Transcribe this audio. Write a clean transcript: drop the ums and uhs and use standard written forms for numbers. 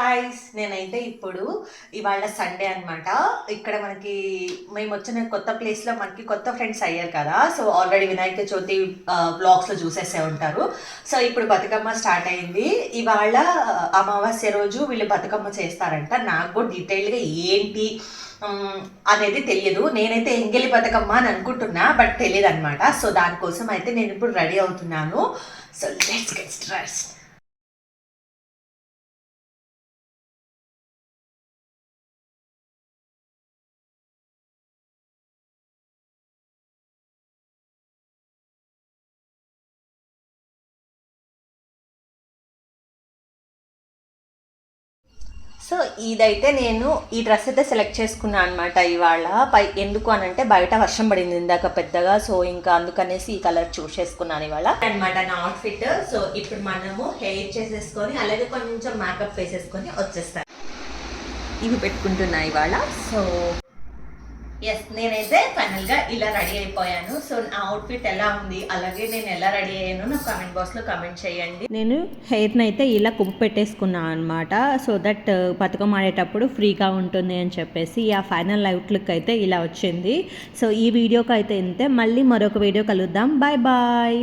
Guys నేనైతే ఇప్పుడు ఇవాళ సండే అనమాట. ఇక్కడ మేము వచ్చిన కొత్త ప్లేస్లో మనకి కొత్త ఫ్రెండ్స్ అయ్యారు కదా. సో ఆల్రెడీ వినాయక చవితి బ్లాగ్స్లో చూసేసే ఉంటారు. సో ఇప్పుడు బతుకమ్మ స్టార్ట్ అయింది. ఇవాళ అమావాస్య రోజు వీళ్ళు బతుకమ్మ చేస్తారంట. నాకు కూడా డీటెయిల్గా ఏంటి అనేది తెలియదు. నేనైతే ఎంగిలి బతుకమ్మ అని అనుకుంటున్నా, బట్ తెలియదు అనమాట. సో దానికోసం అయితే నేను ఇప్పుడు రెడీ అవుతున్నాను. So let's get started. So ఇదైతే నేను ఈ డ్రెస్ అయితే సెలెక్ట్ చేసుకున్నాను అనమాట ఇవాళ. ఎందుకు అని అంటే బయట వర్షం పడింది ఇందాక పెద్దగా. సో ఇంకా అందుకనేసి ఈ కలర్ చూస్ చేసుకున్నాను ఇవాళ అనమాట నా అవుట్ఫిట్. సో ఇప్పుడు మనము హెయిర్ చేసేసుకొని అలాగే కొంచెం మేకప్ వేసేసుకొని వచ్చేస్తాను. ఇవి పెట్టుకుంటున్నా ఇవాళ. సో ఎస్, నేనైతే ఫైనల్గా ఇలా రెడీ అయిపోయాను. సో నా అవుట్ఫిట్ ఎలా ఉంది, అలాగే నేను ఎలా రెడీ అయ్యాను నాకు కామెంట్ బాక్స్లో కామెంట్ చేయండి. నేను హెయిర్ని అయితే ఇలా కుప్పు పెట్టేసుకున్నాను అనమాట. సో దట్ బతుకమ్మ ఆడేటప్పుడు ఫ్రీగా ఉంటుంది అని చెప్పేసి ఆ ఫైనల్ అవుట్లుక్ అయితే ఇలా వచ్చింది. సో ఈ వీడియోకి అయితే ఇంతే. మళ్ళీ మరొక వీడియో కలుద్దాం. Bye bye.